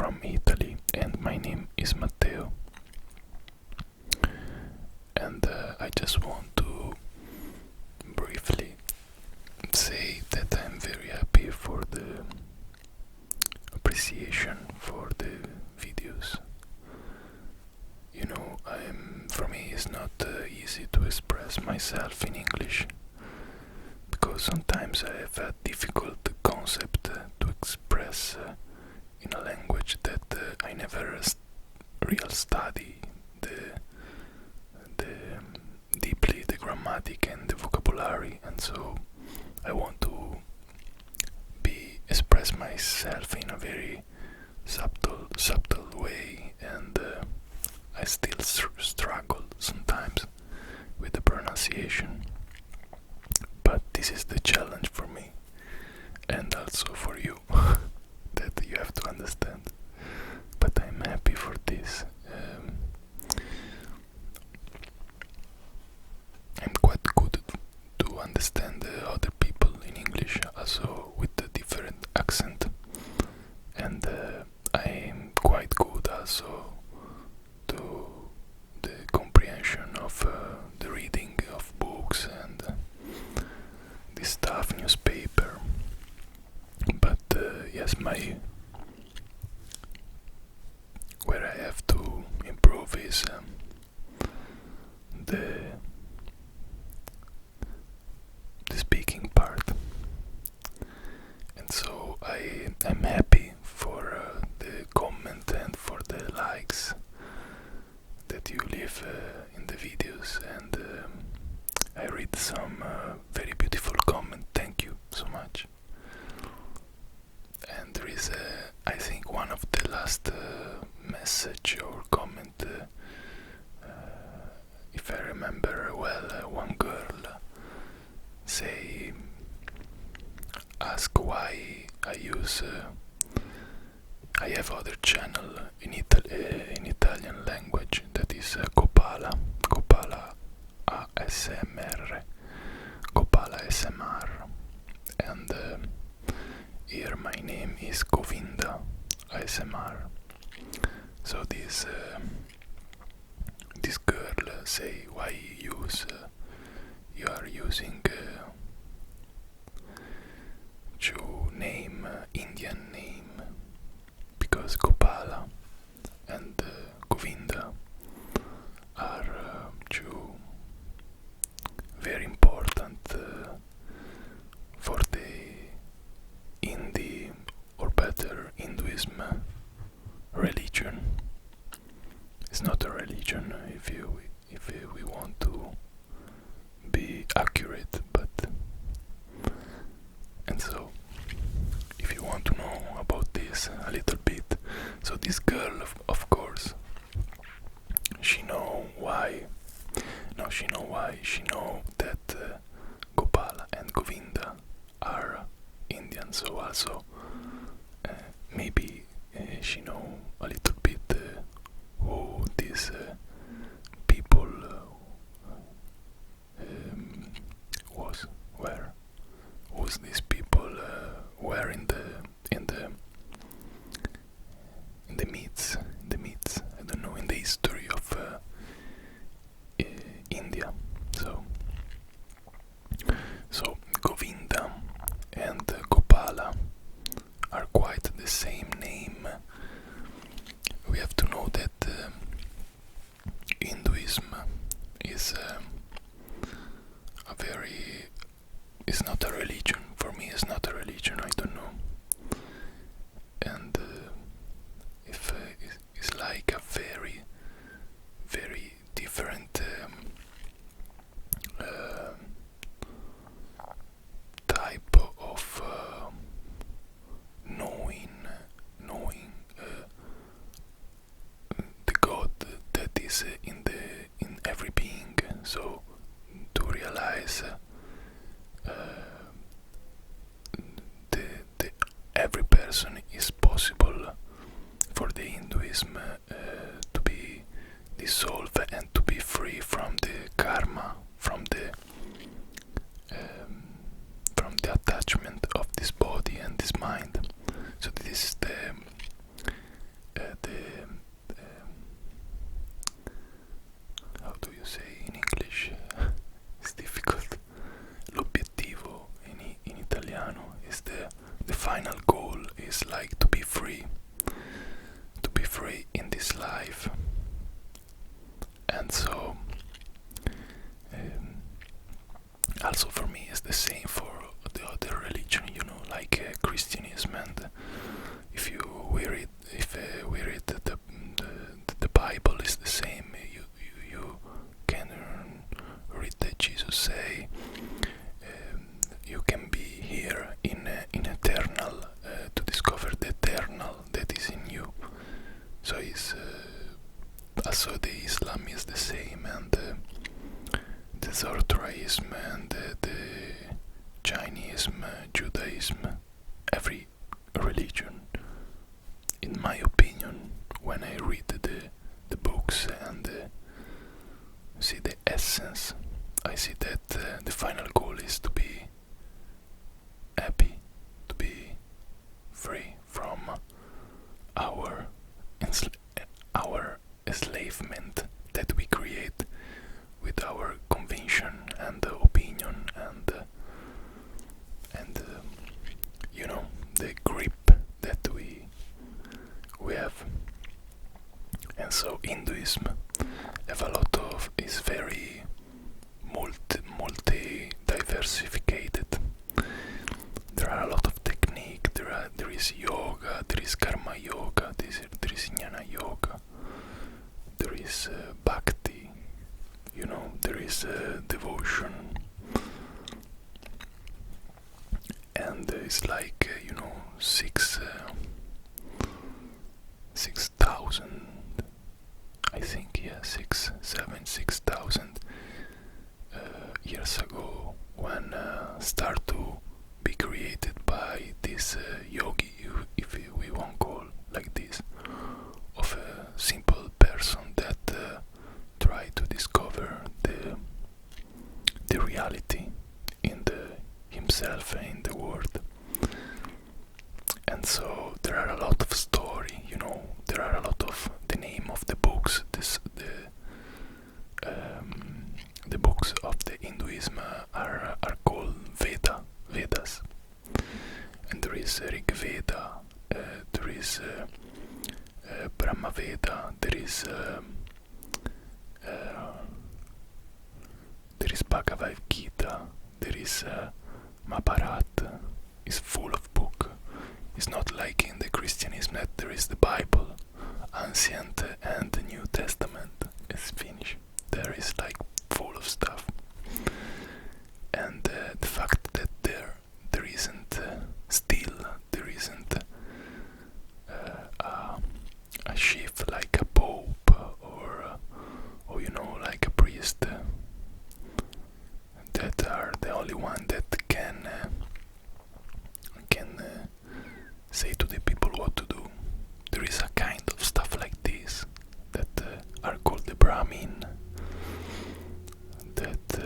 from Italy, and my name is Matteo. And I just want to briefly say that I'm very happy for the appreciation for the videos. You know, for me it's not easy to express myself in English, because sometimes I have a difficult concept to express in a language that I never real study deeply the grammatic and the vocabulary, and so I want to express myself in a very subtle way, and I still struggle sometimes with the pronunciation. But this is the challenge for me, and also for you, that you have to understand. But I'm happy for this. I'm quite good to understand other people in English, also with a different accent, and I'm quite good also to the comprehension of the reading of books and this stuff, newspaper. But yes, where I have to improve is the speaking part, and so I'm happy for the comment and for the likes that you leave in the videos, and I read some very beautiful comment. Thank you so much. And there is I think one of the last message or comment, if I remember well, one girl ask why I have other channel in Italian language, that is Gopala ASMR, Gopala SMR, and here my name is Govinda ASMR. So this girl say why you are using to name Indian name, because Gopala and Govinda are two very important for the Hindi, or better Hinduism religion. It's not a religion if we want to be accurate, but and so if you want to know about this a little bit, so this girl of course she know that Gopala and Govinda are Indian, so also maybe she know a little bit who these people who's these people were in the myths also the Islam is the same, and the Zoroastrianism and the Jainism, Judaism, every religion, in my opinion, when I read the books and see the essence, I see that the final goal is to be happy, to be free from our our enslavement that we create with our convention and opinion and the grip that we have. And so Hinduism have a lot of is very multi diversified. There are a lot of technique. There is yoga, there is karma yoga, there is jnana yoga, there is bhakti, there is devotion, and it's like 6,000, I think, yeah, 6,000 years ago, when start to be created by this yogi, if we won't call like this, of a simple person that try to discover the reality in himself and in the world. And so there are a lot of story, there are a lot of the name of the books. The books of the Hinduism are called Vedas, and there is Rig Veda, there is Brahma Veda, there is Bhagavad Gita, there is Mahabharata. Is full of book. It's not like in the Christianism that there is the Bible, Ancient and the New Testament. It's finished. There is like full of stuff, and the fact that there isn't there isn't a chief like a pope or like a priest that are the only one that can say to the people what to do. There is a kind of stuff like this that are called the Brahmin, that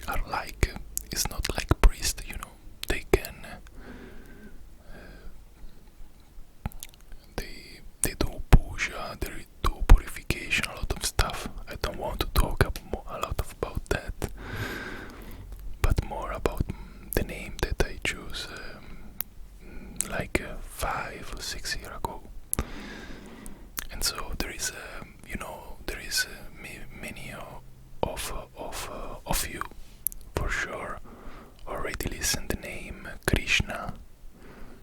are like, it's not like priests, they can they do puja, they do purification, a lot of stuff. I don't want to talk a lot about that, but more about the name that I choose like 5 or 6 years ago. And so there is many of you for sure already listen the name Krishna,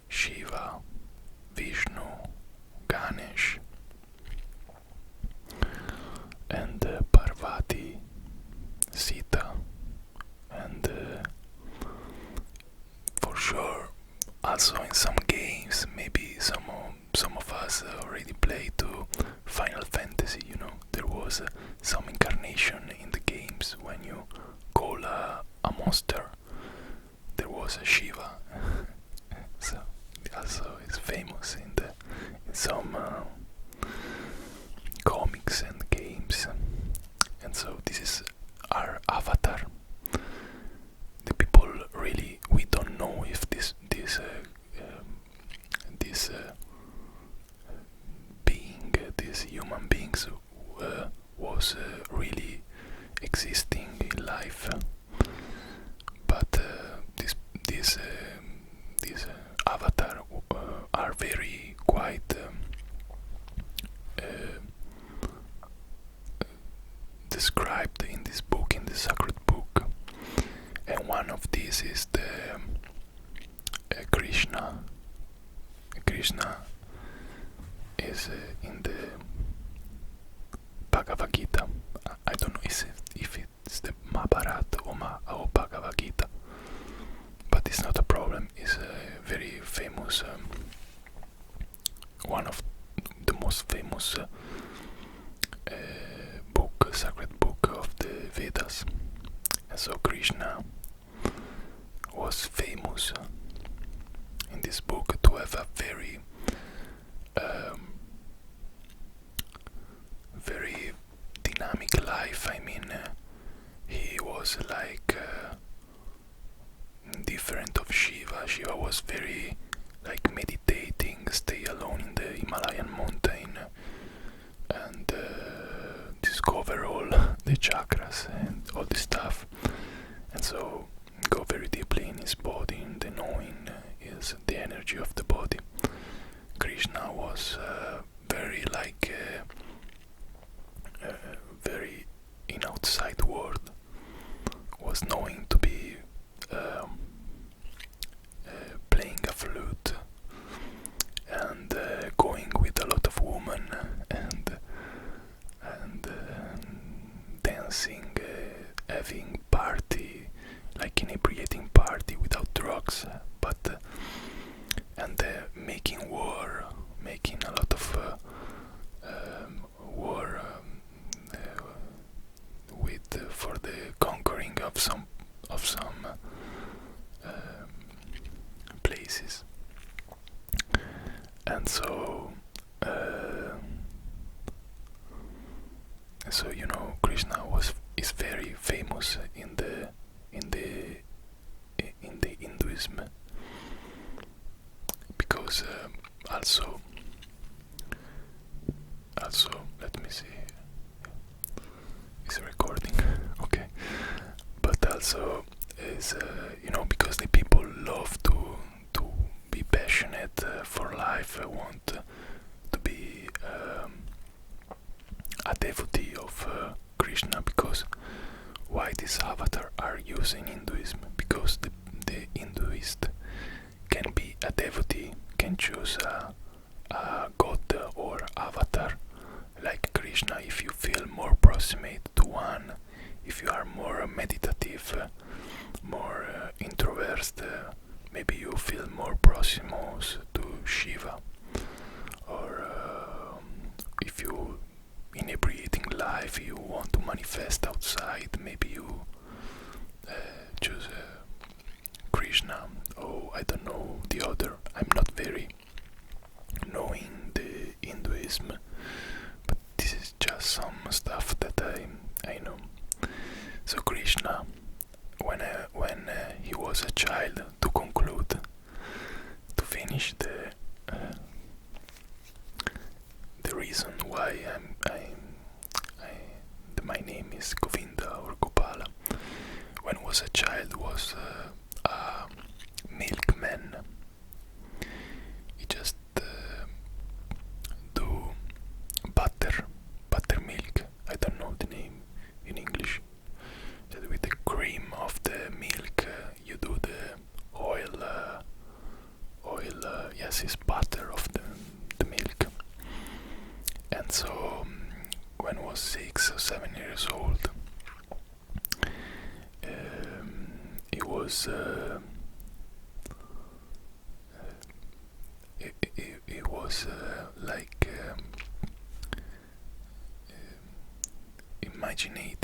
Shiva, Vishnu, Ganesh, and Parvati, Sita, and for sure also in some games, maybe some of us already played to Final Fantasy. There was some incarnation in the games when you call a monster. There was a Shiva, so also is famous in some comics and games. And so this is our avatar. The people really, we don't know if this being, these human beings was really existing in life, but these avatar are very quite described in this book, in the sacred book, and one of these is the Krishna. Krishna is in the Bhagavad Gita. I don't know if it's the Mahabharata or Bhagavad Gita, but it's not a problem. It's a very famous, one of the most famous Himalayan mountain and discover all the chakras and all this stuff, and so go very deeply in his body, and the knowing is the energy of the body. Krishna was very like very in outside world, was knowing to be playing a flute and going with a lot of women and dancing, having party, like inebriating party without drugs, but and making war, making a lot of war with for the conquering of some places, and so you know, Krishna is very famous in the Hinduism, because also let me see, is recording okay, but also is you know, because the people love to be passionate for life, want to be a devotee of Krishna, because why this avatar are used in Hinduism? Because the Hinduist can be a devotee, can choose a god or avatar like Krishna if you feel more proximate to one, if you are more meditative, more introverted, maybe you feel more proximos to Shiva, or if you inebriating life, you want to manifest outside, maybe you choose Krishna. Oh, I don't know the other. I'm not very knowing the Hinduism, but this is just some stuff that I know. So Krishna, when he was a child, to conclude, to finish the reason why my name is Govinda or Gopala. When I was a child, was a milkman. He just do buttermilk. I don't know the name in English. That with the cream of the milk, you do the oil. Yes, it's butter of the milk. And so, when I was 6 or 7 years old, it was it was like imagining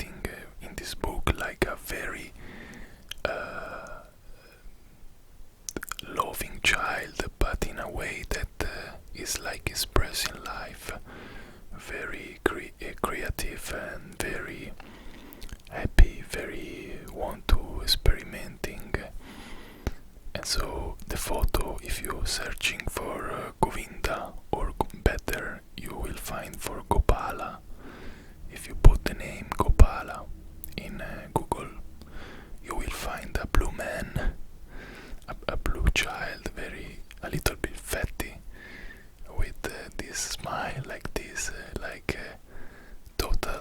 in this book like a very loving child, but in a way that is like expressing life, very creative and very happy, very want to experimenting. And so the photo, if you're searching for Govinda, or better, you will find for Gopala. If you put the name Gopala in Google, you will find a blue man, a blue child, a little bit fatty, with this smile like this, like total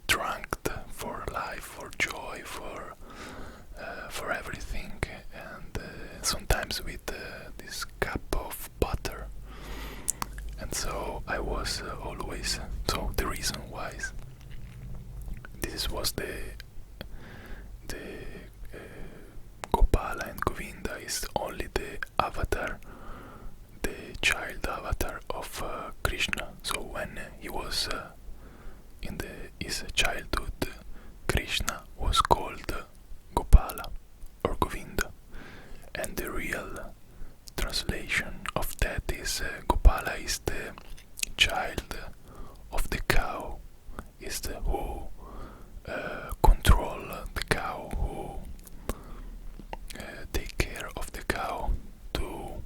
drunk for life, for joy, for everything, and sometimes with this cup of butter. And so I was always, so the reason why this was the Gopala and Govinda is only the avatar, the child avatar of Krishna. So when he was in his childhood, Krishna was called Gopala or Govinda, and the real translation of that is Gopala is the child of the cow, is the who control the cow, who take care of the cow to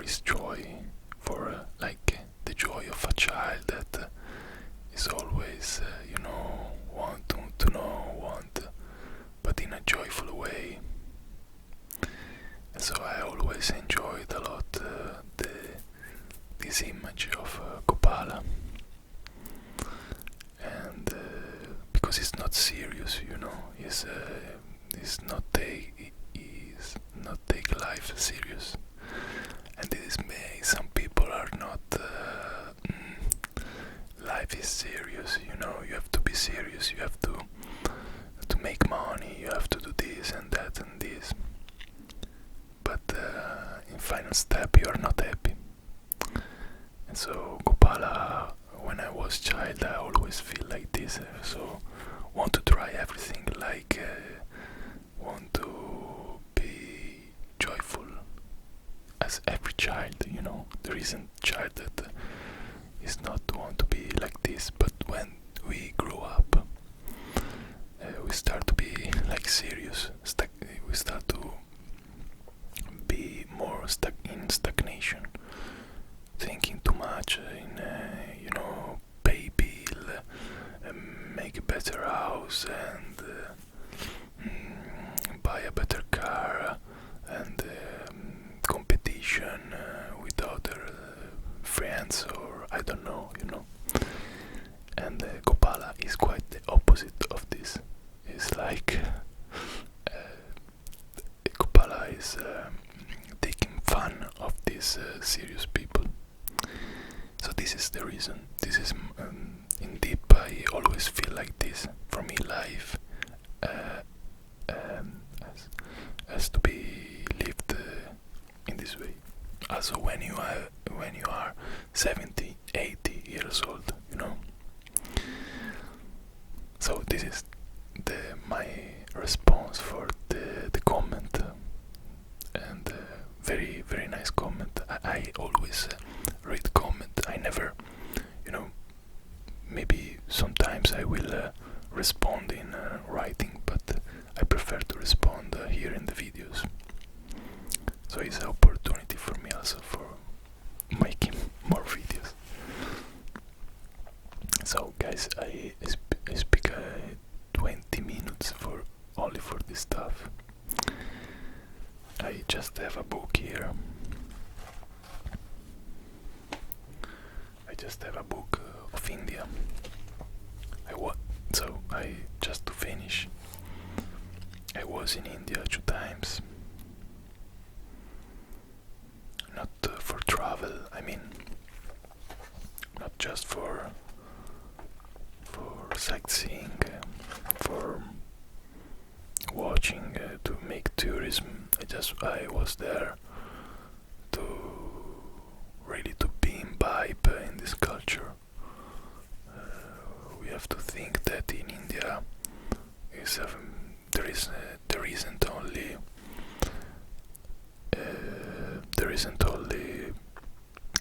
his joy, for like the joy of a child that is always, want to know, but in a joyful way. And so I always enjoyed a lot this image of Gopala, and because it's not serious, he's not take life serious, and this may some people are not. Life is serious, you have to be serious, you have to make money, you have to do this and that and this, but in final step you are not happy. And so Gopala, when I was child, I always feel like this, so want to try everything, like want to be joyful as every child, there isn't child that is not want to be like this, but when we grow up, we start to be like serious, we start to be more stuck in stagnation, thinking too much in pay bill, make a better house, and buy a better car, and competition with other friends, or I don't know, and Gopala is quite the opposite of this. It's like Gopala is taking fun of these serious people. So this is the reason. This is in deep. I always feel like this. For me, life has to be lived in this way. Also, when you are 70, 80 years old, So this is my response for the comment, and very very nice comment. I always read comment. I never, maybe sometimes I will respond in writing, but I prefer to respond here in the videos. So it's an opportunity for me also for making more videos. So guys, I speak 20 minutes only for this stuff. I just have a book here. I just have a book of India. I just to finish. I was in India 2 times. Not for travel. I mean, not just for sightseeing, for watching, to make tourism. I was there to really to be imbibe in this culture. We have to think that in India there isn't only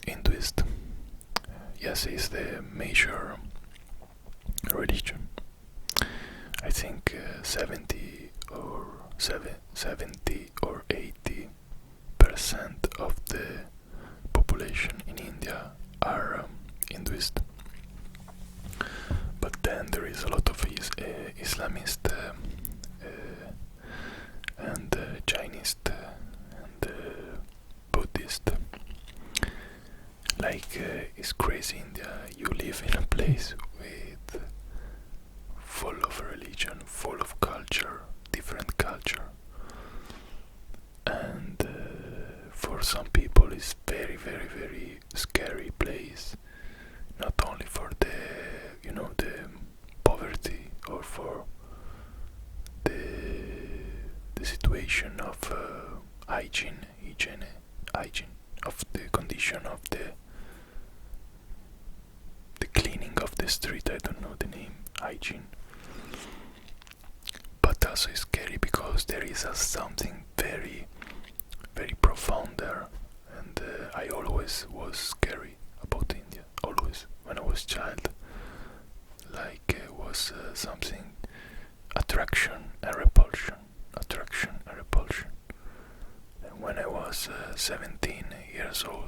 Hinduist. Yes, it's the major religion. I think 70 or 80% of the population in India are Hinduist. But then there is a lot of Islamist and Chinese and Buddhist. Like it's crazy India. You live in a place with full of religion, full of culture, different culture, and for some people it's very very very scary place. Not only for the poverty, or for the situation of hygiene of the condition of the cleaning of the street. I don't know the name, hygiene. But also it's scary because there is something very very profound there, and I always was scary about India, always when I was child. Like was something attraction and repulsion. And when I was 17 years old,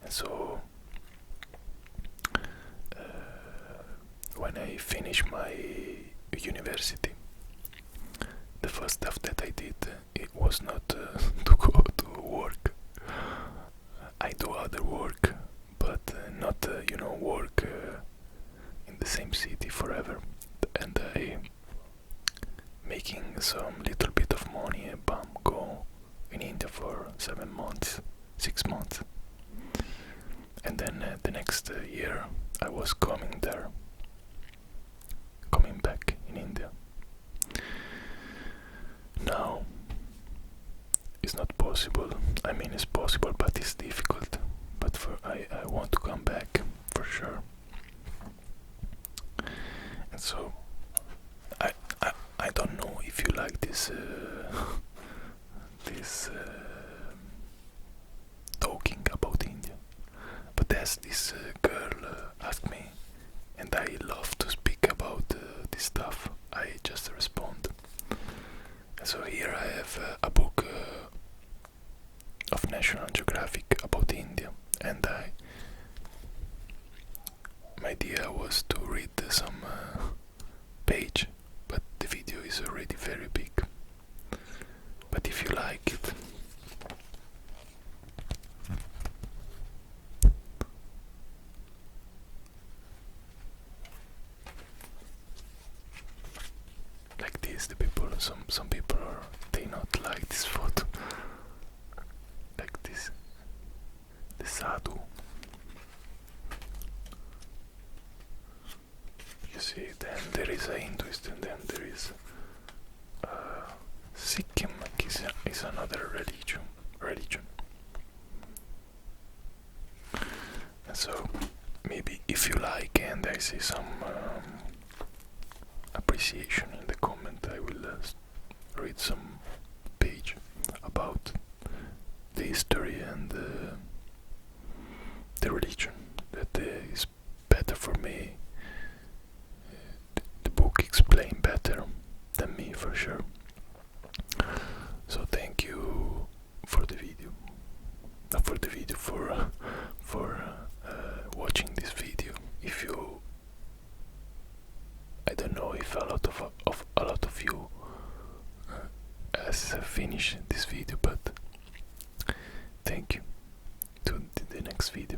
So when I finished my university, the first stuff that I did, it was not to go to work. I do other work, but not work in the same city forever. And I making some little bit of money and go in India for 7 months, 6 months. And then the next year I was coming back in India. Now it's not possible. I mean, it's possible, but it's difficult. But I want to come back for sure. And so I don't know if you like this talking about India, but as this girl asked me, and I love to speak about this stuff, I just respond. So here I have a book of National Geographic about India, and my idea was to read some page, but the video is already very big. But if you like it, like this, the people, some people they not like this photo, like this, the sadhu. You see, then there is a Hinduist, and then there is Sikkim is another religion. And so maybe if you like, and I see some appreciation in the comment, I will read some page about the history and the religion that is better for me. The book explains better than me for sure. So thank you for the video, for watching this video. If you, I don't know if a lot of you has finished this video, but thank you. To the next video.